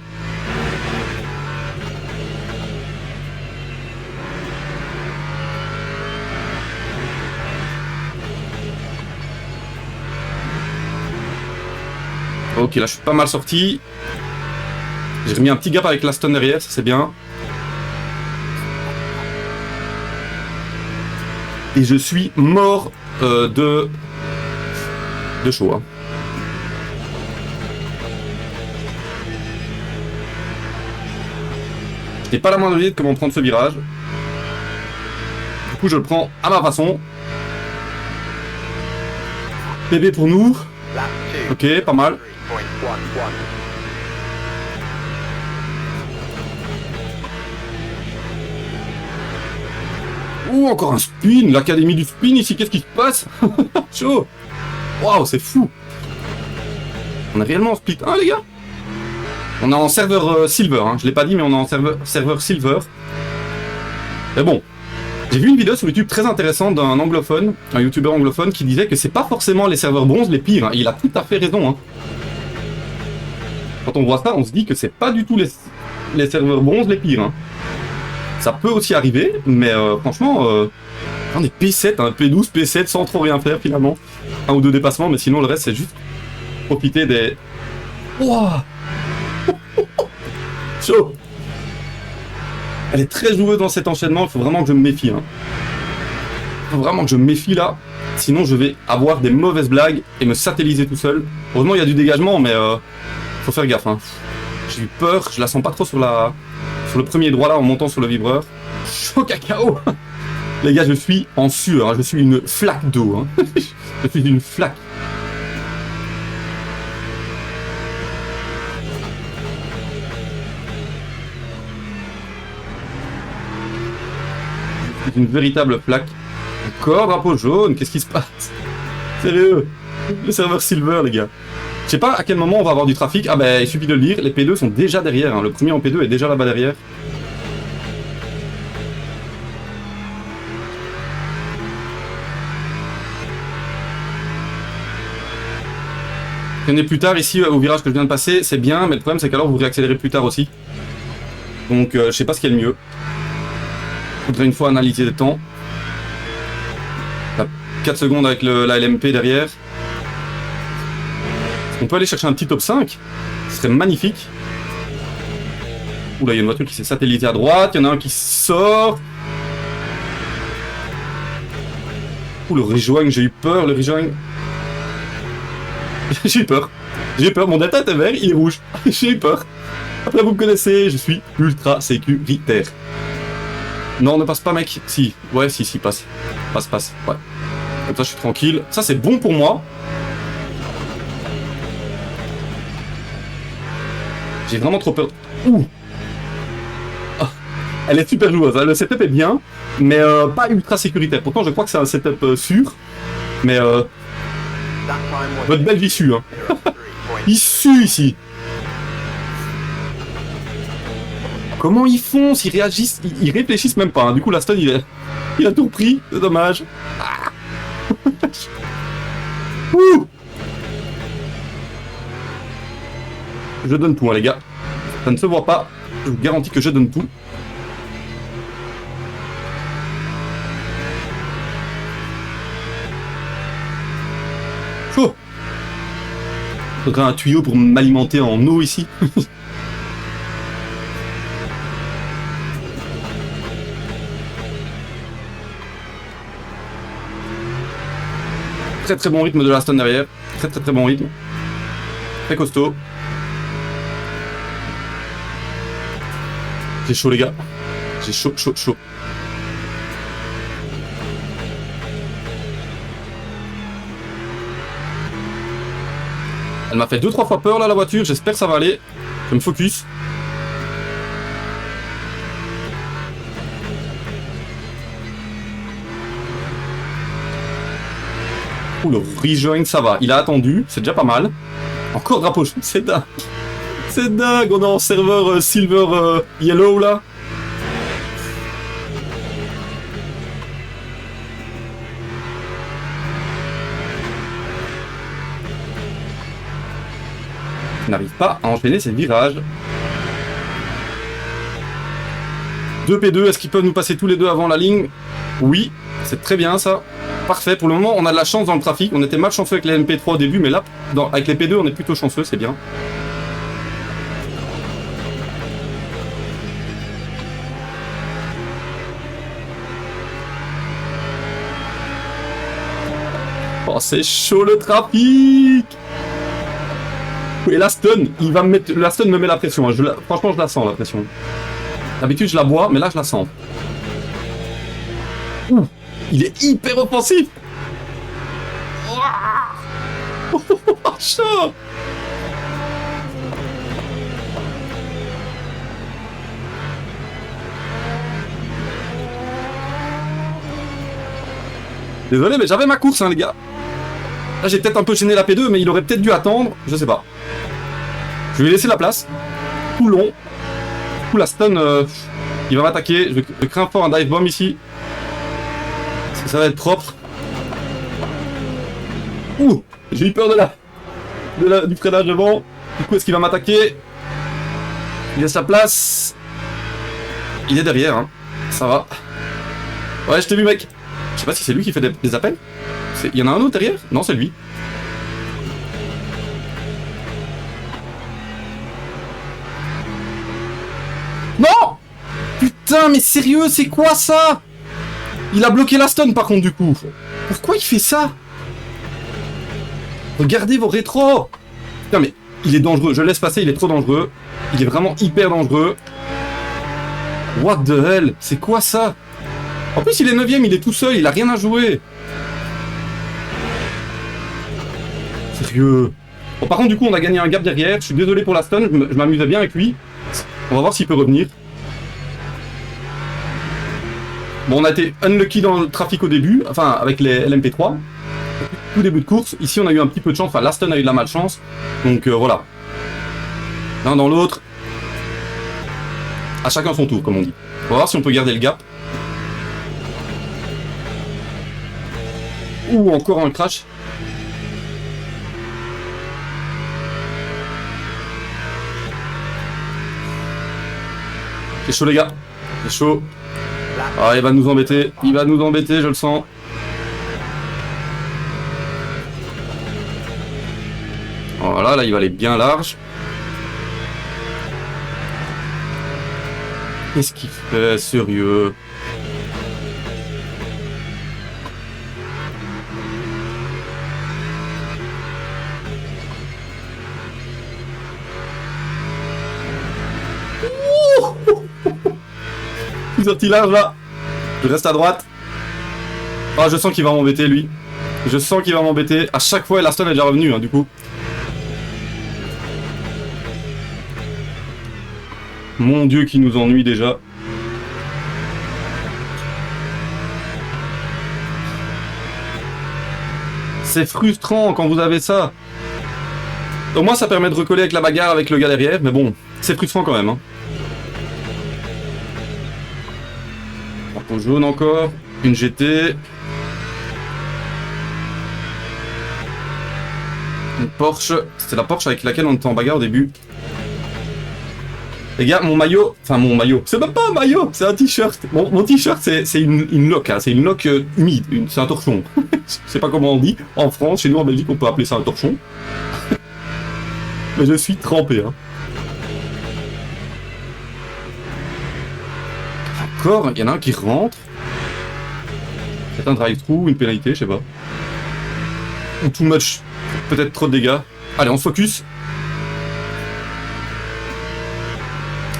Ok, là je suis pas mal sorti. J'ai remis un petit gap avec l'Aston derrière, ça c'est bien. Et je suis mort de chaud. Hein. Je n'ai pas la moindre idée de comment prendre ce virage. Du coup, je le prends à ma façon. PB pour nous. Ok, pas mal. Oh, encore un spin, l'académie du spin ici, qu'est-ce qui se passe? Chaud. Waouh, c'est fou. On est réellement en split 1, les gars. On est en serveur silver, hein. Je l'ai pas dit, mais on est en serveur silver. Mais bon, j'ai vu une vidéo sur YouTube très intéressante d'un anglophone, un youtubeur anglophone, qui disait que c'est pas forcément les serveurs bronze les pires, hein. Et il a tout à fait raison, hein. Quand on voit ça, on se dit que c'est pas du tout les serveurs bronze les pires, hein. Ça peut aussi arriver, mais franchement, on est P7, hein, P12, P7 sans trop rien faire finalement. Un ou deux dépassements, mais sinon le reste c'est juste profiter des... Wouah. Chaud. Elle est très joueuse dans cet enchaînement, il faut vraiment que je me méfie. Hein. Il faut vraiment que je me méfie là, sinon je vais avoir des mauvaises blagues et me satelliser tout seul. Heureusement il y a du dégagement, mais faut faire gaffe. Hein. J'ai eu peur, je la sens pas trop sur le premier droit là en montant sur le vibreur. Chaud cacao. Les gars, je suis en sueur, hein. Je suis une flaque d'eau. Hein. Je suis une flaque. Je suis une véritable flaque. Encore drapeau jaune, qu'est-ce qui se passe? Sérieux? Le serveur silver, les gars. Je sais pas à quel moment on va avoir du trafic. Ah ben, il suffit de le dire, les P2 sont déjà derrière. Hein. Le premier en P2 est déjà là-bas derrière. Freinez plus tard ici au virage que je viens de passer, c'est bien, mais le problème c'est qu'alors vous réaccélérez plus tard aussi. Donc je sais pas ce qui est le mieux. Faudrait une fois analyser le temps. 4 secondes avec la LMP derrière. On peut aller chercher un petit top 5. Ce serait magnifique. Oula, il y a une voiture qui s'est satellisée à droite. Il y en a un qui sort. Ouh, le rejoigne, j'ai eu peur, le rejoigne. J'ai eu peur. J'ai eu peur, mon delta était vert, il est rouge. J'ai eu peur. Après, vous me connaissez, je suis ultra sécuritaire. Non, ne passe pas, mec. Si, ouais, si, passe. Passe, ouais. Comme ça, je suis tranquille. Ça, c'est bon pour moi. J'ai vraiment trop peur. Ouh. Ah, elle est super joueuse, hein. Le setup est bien, mais pas ultra sécuritaire. Pourtant, je crois que c'est un setup sûr, mais votre belle vie sue, hein. Il sue ici. Comment ils font? S'ils réagissent, ils réfléchissent même pas. Hein. Du coup, l'Aston, il a tout pris. C'est dommage. Ah. Ouh. Je donne tout, hein, les gars. Ça ne se voit pas. Je vous garantis que je donne tout. Chaud. Faudrait un tuyau pour m'alimenter en eau ici. Très bon rythme de l'Aston derrière. Très bon rythme. Très costaud. J'ai chaud, les gars. J'ai chaud. Elle m'a fait 2-3 fois peur là, la voiture. J'espère que ça va aller. Je me focus. Ouh, le rejoin, ça va. Il a attendu. C'est déjà pas mal. Encore drapeau jaune. C'est dingue. C'est dingue. On est en serveur silver yellow là. Il n'arrive pas à enchaîner ses virages. 2 P2, est-ce qu'ils peuvent nous passer tous les deux avant la ligne? Oui, c'est très bien ça. Parfait, pour le moment on a de la chance dans le trafic. On était malchanceux avec les MP3 au début, mais là, avec les P2 on est plutôt chanceux, c'est bien. Oh, c'est chaud le trafic! Et l'Aston, il va me mettre. L'Aston me met la pression. Hein. Franchement, je la sens la pression. D'habitude, je la bois, mais là, je la sens. Ouh, il est hyper offensif. Oh, chaud. Désolé, mais j'avais ma course, hein, les gars. Là, j'ai peut-être un peu gêné la P2, mais il aurait peut-être dû attendre. Je sais pas. Je vais lui laisser la place. Tout long. Du coup, la stun, il va m'attaquer. Je crains fort un dive bomb ici. Parce que ça va être propre. Ouh, j'ai eu peur du freinage devant. Du coup, est-ce qu'il va m'attaquer? Il laisse la place. Il est derrière, hein. Ça va. Ouais, je t'ai vu, mec. Je sais pas si c'est lui qui fait des appels. Il y en a un autre derrière? Non, c'est lui. Non! Putain, mais sérieux, c'est quoi ça? Il a bloqué la stun par contre, du coup. Pourquoi il fait ça? Regardez vos rétros. Putain, mais il est dangereux. Je le laisse passer, il est trop dangereux. Il est vraiment hyper dangereux. What the hell? C'est quoi ça? En plus, il est 9ème, il est tout seul, il a rien à jouer. Sérieux. Bon, par contre, du coup, on a gagné un gap derrière. Je suis désolé pour la stun, je m'amusais bien avec lui. On va voir s'il peut revenir. Bon, on a été unlucky dans le trafic au début, enfin, avec les LMP3. Tout début de course. Ici, on a eu un petit peu de chance. Enfin, la stun a eu de la malchance. Donc, voilà. L'un dans l'autre. À chacun son tour, comme on dit. On va voir si on peut garder le gap. Ouh, encore un crash. C'est chaud, les gars. C'est chaud. Ah, il va nous embêter. Il va nous embêter, je le sens. Voilà, là, il va aller bien large. Qu'est-ce qu'il fait, sérieux? Il sorti large là. Je reste à droite. Ah, je sens qu'il va m'embêter lui. Je sens qu'il va m'embêter. À chaque fois, la stun est déjà revenue, hein, du coup. Mon Dieu, qui nous ennuie déjà. C'est frustrant quand vous avez ça. Au moins, ça permet de recoller avec la bagarre avec le gars derrière, mais bon, c'est frustrant quand même. Hein. Drapeau jaune encore, une GT. Une Porsche. C'était la Porsche avec laquelle on était en bagarre au début. Les gars, mon maillot, enfin mon maillot, c'est même pas un maillot, c'est un t-shirt. Mon t-shirt, c'est une loque, hein, c'est une loque humide, c'est un torchon. Je sais pas comment on dit. En France, chez nous en Belgique, on peut appeler ça un torchon. Mais je suis trempé. Hein. Encore, il y en a un qui rentre. C'est un drive-thru, une pénalité, je sais pas. Ou too much, peut-être trop de dégâts. Allez, on se focus.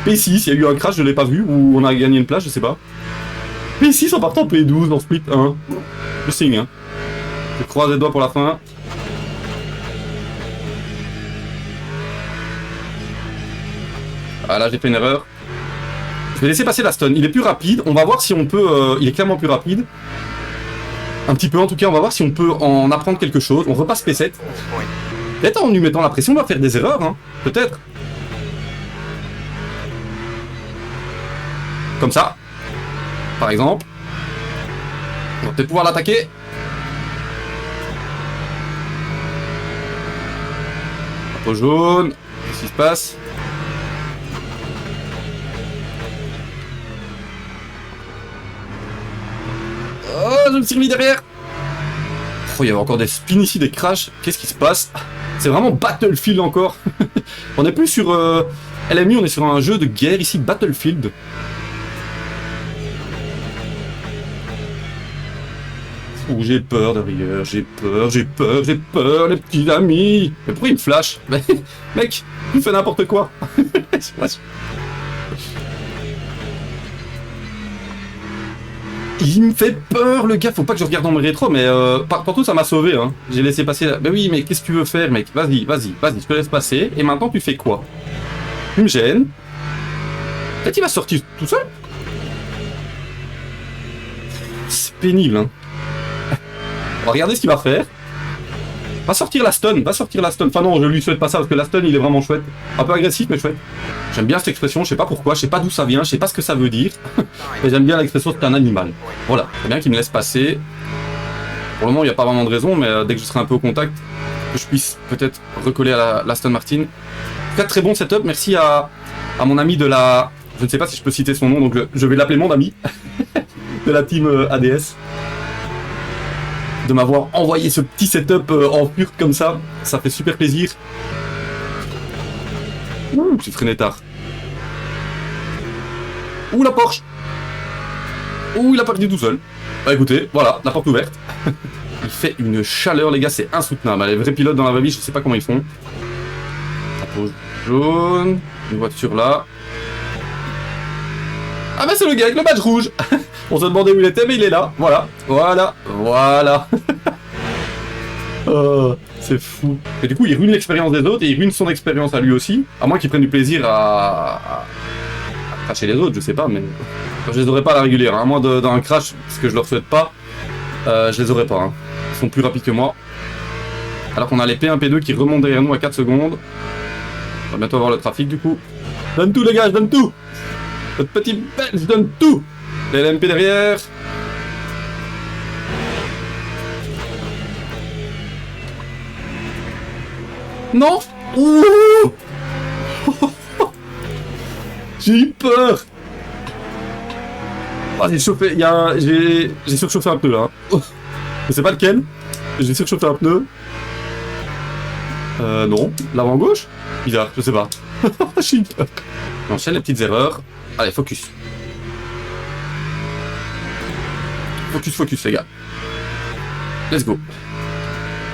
P6, il y a eu un crash, je l'ai pas vu, ou on a gagné une place, je sais pas. P6 en partant P12 dans split 1. Je signe, hein. Je croise les doigts pour la fin. Ah là, j'ai fait une erreur. Je vais laisser passer la stun. Il est plus rapide, on va voir si on peut... il est clairement plus rapide. Un petit peu en tout cas, on va voir si on peut en apprendre quelque chose. On repasse P7. Peut-être en lui mettant la pression, on va faire des erreurs, hein. Peut-être. Comme ça, par exemple. On va peut-être pouvoir l'attaquer. Drapeau jaune. Qu'est-ce qui se passe? Oh, je me suis remis derrière. Oh, il y avait encore des spins ici, des crashs. Qu'est-ce qui se passe? C'est vraiment Battlefield encore. On n'est plus sur LMU, on est sur un jeu de guerre ici, Battlefield. Ouh, j'ai peur derrière, j'ai peur, les petits amis. Mais pourquoi il me flash? Mec, il fait n'importe quoi. Il me fait peur, le gars. Faut pas que je regarde dans mes rétros, mais tantôt ça m'a sauvé. Hein. J'ai laissé passer. Là. Ben oui, mais qu'est-ce que tu veux faire, mec? Vas-y, je te laisse passer. Et maintenant, tu fais quoi? Tu me gênes. Peut-être qu'il va sortir tout seul. C'est pénible, hein. Regardez ce qu'il va faire. Va sortir la stun, va sortir la stun. Enfin non, je lui souhaite pas ça parce que la stun il est vraiment chouette. Un peu agressif mais chouette. J'aime bien cette expression, je sais pas pourquoi, je sais pas d'où ça vient, je sais pas ce que ça veut dire. Mais j'aime bien l'expression c'est un animal. Voilà, c'est bien qu'il me laisse passer. Pour le moment il n'y a pas vraiment de raison, mais dès que je serai un peu au contact, que je puisse peut-être recoller à la Aston Martin. En tout cas, très bon setup, merci à mon ami de la... Je ne sais pas si je peux citer son nom, donc je vais l'appeler mon ami de la team ADS. De m'avoir envoyé ce petit setup en pur comme ça fait super plaisir. Ouh, j'ai freiné tard. Ouh, la Porsche. Ouh, il a pas fini tout seul. Bah écoutez, voilà, la porte ouverte. Il fait une chaleur, les gars, c'est insoutenable. Les vrais pilotes dans la vraie vie, je sais pas comment ils font. Drapeau jaune, une voiture là. Ah bah c'est le gars avec le badge rouge. On se demandait où il était, mais il est là. Voilà, voilà, voilà. Oh, c'est fou. Et du coup, il ruine l'expérience des autres et il ruine son expérience à lui aussi. À moins qu'il prenne du plaisir à cracher les autres, je sais pas, mais... Je les aurais pas à la régulière, hein. Moi, dans un crash, ce que je leur souhaite pas, je les aurais pas. Hein. Ils sont plus rapides que moi. Alors qu'on a les P1, P2 qui remontent derrière nous à 4 secondes. On va bientôt avoir le trafic, du coup. Je donne tout, les gars, je donne tout. Notre petit bête, je donne tout. Les LMP derrière. Non. Ouh. J'ai eu peur. Oh, j'ai chauffé, j'ai surchauffé un pneu là. Je sais pas lequel. J'ai surchauffé un pneu. Non. L'avant gauche. Bizarre, je sais pas. J'ai eu peur. J'enchaîne les petites erreurs. Allez, focus. Focus, focus, les gars. Let's go.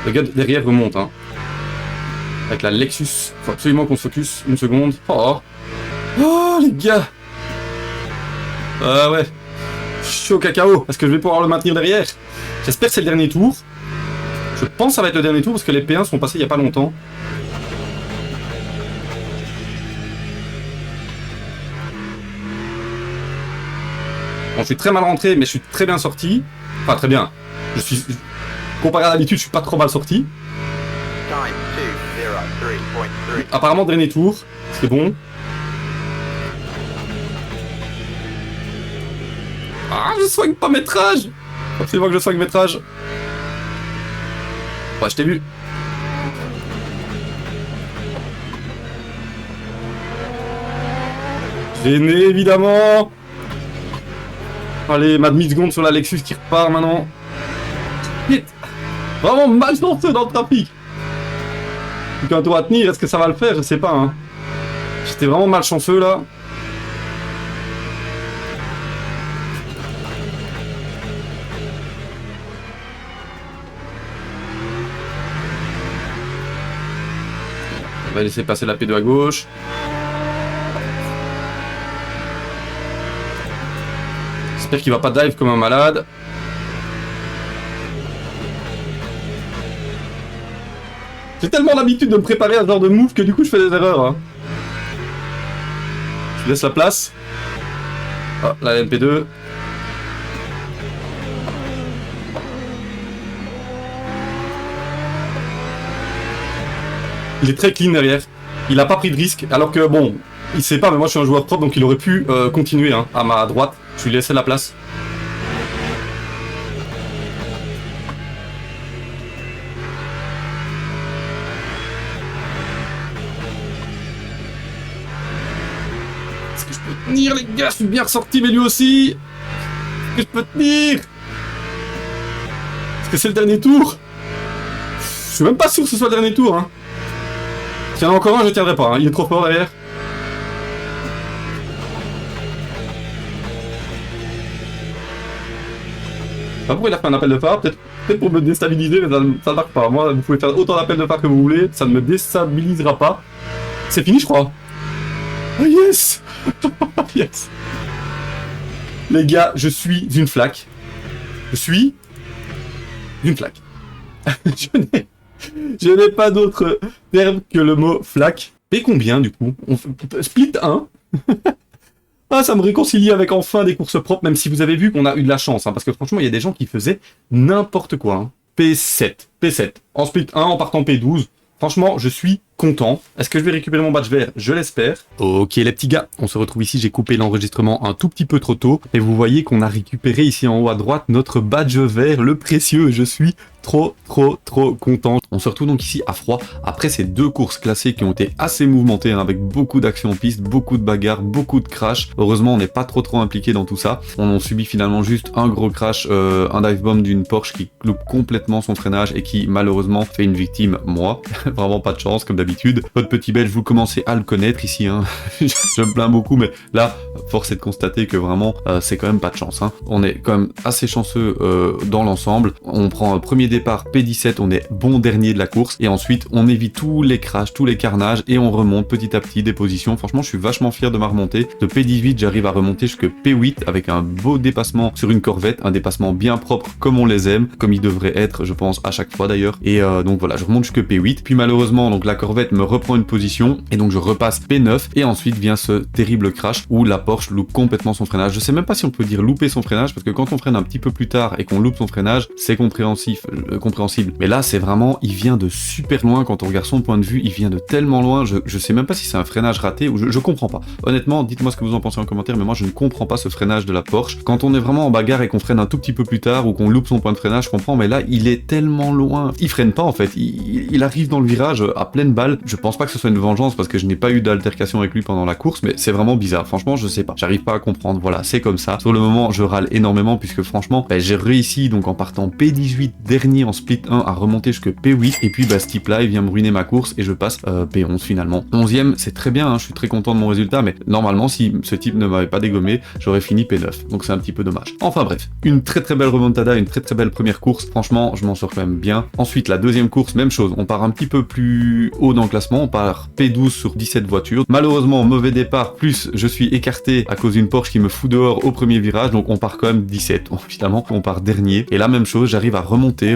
Le gars derrière remonte, hein. Avec la Lexus. Faut absolument qu'on se focus. Une seconde. Oh, oh les gars. Ah ouais. Je suis au cacao. Est-ce que je vais pouvoir le maintenir derrière? J'espère que c'est le dernier tour. Je pense que ça va être le dernier tour parce que les P1 sont passés il y a pas longtemps. Bon, je suis très mal rentré, mais je suis très bien sorti. Enfin, très bien. Je suis... Comparé à l'habitude, je suis pas trop mal sorti. Apparemment, dernier tour. C'est bon. Ah, je soigne pas métrage. Faut absolument que je soigne métrage. Ouais, je t'ai vu. Gêné, évidemment. Allez, ma demi-seconde sur la Lexus qui repart maintenant. Vite. Vraiment malchanceux dans le trafic. Plus qu'un tour à tenir, est-ce que ça va le faire? Je sais pas, hein. J'étais vraiment malchanceux, là. On va laisser passer la P2 à gauche. J'espère qu'il va pas dive comme un malade. J'ai tellement l'habitude de me préparer à ce genre de move que du coup je fais des erreurs. Hein. Je laisse la place. Ah, la MP2. Il est très clean derrière. Il a pas pris de risque. Alors que bon, il sait pas, mais moi je suis un joueur propre donc il aurait pu continuer hein, à ma droite. Je lui laissais la place. Est-ce que je peux tenir les gars? Je suis bien ressorti mais lui aussi. Est-ce que je peux tenir? Est-ce que c'est le dernier tour? Je suis même pas sûr que ce soit le dernier tour. Hein. S'il y en a encore un, je tiendrai pas. Hein. Il est trop fort derrière. Pas pourquoi il a fait un appel de phare, peut-être pour me déstabiliser, mais ça ne marque pas. Moi, vous pouvez faire autant d'appels de phare que vous voulez, ça ne me déstabilisera pas. C'est fini, je crois. Oh yes. Yes. Les gars, je suis une flaque. Je suis une flaque. Je n'ai pas d'autre terme que le mot flaque. Et combien, du coup? On fait split 1. Ah, ça me réconcilie avec enfin des courses propres, même si vous avez vu qu'on a eu de la chance, hein, parce que franchement, il y a des gens qui faisaient n'importe quoi. Hein. P7. P7. En split 1, en partant P12. Franchement, je suis content. Est-ce que je vais récupérer mon badge vert? Je l'espère. Ok les petits gars, on se retrouve ici, j'ai coupé l'enregistrement un tout petit peu trop tôt. Et vous voyez qu'on a récupéré ici en haut à droite notre badge vert, le précieux. Je suis trop content. On se retrouve donc ici à froid, après ces 2 courses classées qui ont été assez mouvementées, hein, avec beaucoup d'actions en piste, beaucoup de bagarres, beaucoup de crash. Heureusement, on n'est pas trop impliqué dans tout ça. On subit finalement juste un gros crash, un dive bomb d'une Porsche qui loupe complètement son freinage et qui malheureusement fait une victime, moi. Vraiment pas de chance, comme d'habitude. Votre petit belge, vous commencez à le connaître ici, hein. Je me plains beaucoup, mais là, force est de constater que vraiment, c'est quand même pas de chance, hein. On est quand même assez chanceux dans l'ensemble. On prend un premier départ P17, on est bon dernier de la course, et ensuite on évite tous les crashs, tous les carnages, et on remonte petit à petit des positions. Franchement, je suis vachement fier de ma remontée. De P18, j'arrive à remonter jusque P8 avec un beau dépassement sur une Corvette, un dépassement bien propre comme on les aime, comme il devrait être, je pense, à chaque fois d'ailleurs. Et donc voilà, je remonte jusque P8, puis malheureusement, donc la Corvette me reprend une position, et donc je repasse P9, et ensuite vient ce terrible crash où la Porsche loupe complètement son freinage. Je sais même pas si on peut dire louper son freinage, parce que quand on freine un petit peu plus tard et qu'on loupe son freinage, c'est compréhensible. Mais là, c'est vraiment, il vient de super loin. Quand on regarde son point de vue, il vient de tellement loin. Je sais même pas si c'est un freinage raté ou je comprends pas. Honnêtement, dites-moi ce que vous en pensez en commentaire, mais moi je ne comprends pas ce freinage de la Porsche. Quand on est vraiment en bagarre et qu'on freine un tout petit peu plus tard ou qu'on loupe son point de freinage, je comprends, mais là, il est tellement loin. Il freine pas en fait. Il arrive dans le virage à pleine balle. Je pense pas que ce soit une vengeance parce que je n'ai pas eu d'altercation avec lui pendant la course, mais c'est vraiment bizarre. Franchement, je sais pas. J'arrive pas à comprendre. Voilà, c'est comme ça. Sur le moment, je râle énormément puisque franchement, j'ai réussi donc en partant P18 dernier en split 1 à remonter jusque P8, et puis ce type là il vient me ruiner ma course et je passe P11 finalement. 11ème, c'est très bien, hein, je suis très content de mon résultat, mais normalement si ce type ne m'avait pas dégommé, j'aurais fini P9, donc c'est un petit peu dommage. Enfin bref, une très belle remontada, une très belle première course, franchement je m'en sors quand même bien. Ensuite la deuxième course, même chose, on part un petit peu plus haut dans le classement, on part P12 sur 17 voitures. Malheureusement mauvais départ, plus je suis écarté à cause d'une Porsche qui me fout dehors au premier virage, donc on part quand même 17, bon, finalement on part dernier, et la même chose, j'arrive à remonter,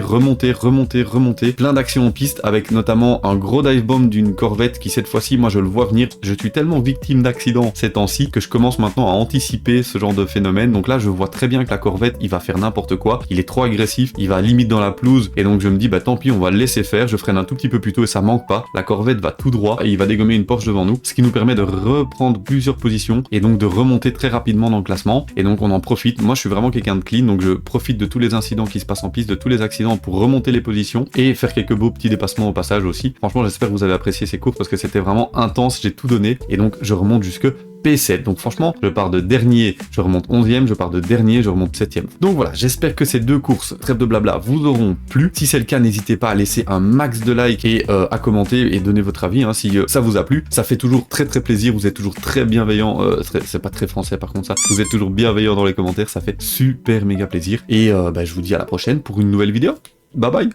plein d'actions en piste, avec notamment un gros dive bomb d'une Corvette qui cette fois-ci, moi je le vois venir. Je suis tellement victime d'accidents ces temps-ci que je commence maintenant à anticiper ce genre de phénomène. Donc là je vois très bien que la Corvette, il va faire n'importe quoi, il est trop agressif, il va limite dans la pelouse, et donc je me dis tant pis, on va le laisser faire, je freine un tout petit peu plus tôt et ça manque pas, la Corvette va tout droit et il va dégommer une Porsche devant nous, ce qui nous permet de reprendre plusieurs positions et donc de remonter très rapidement dans le classement. Et donc on en profite, moi je suis vraiment quelqu'un de clean, donc je profite de tous les incidents qui se passent en piste, de tous les accidents pour remonter les positions et faire quelques beaux petits dépassements au passage aussi. Franchement, j'espère que vous avez apprécié ces courses parce que c'était vraiment intense, j'ai tout donné et donc je remonte jusque P7. Donc franchement, je pars de dernier, je remonte 11ème, je pars de dernier, je remonte 7ème. Donc voilà, j'espère que ces 2 courses, trêve de blabla, vous auront plu. Si c'est le cas, n'hésitez pas à laisser un max de likes et à commenter et donner votre avis si ça vous a plu. Ça fait toujours très plaisir, vous êtes toujours très bienveillant, c'est pas très français par contre ça, vous êtes toujours bienveillant dans les commentaires, ça fait super méga plaisir. Et je vous dis à la prochaine pour une nouvelle vidéo. Bye bye.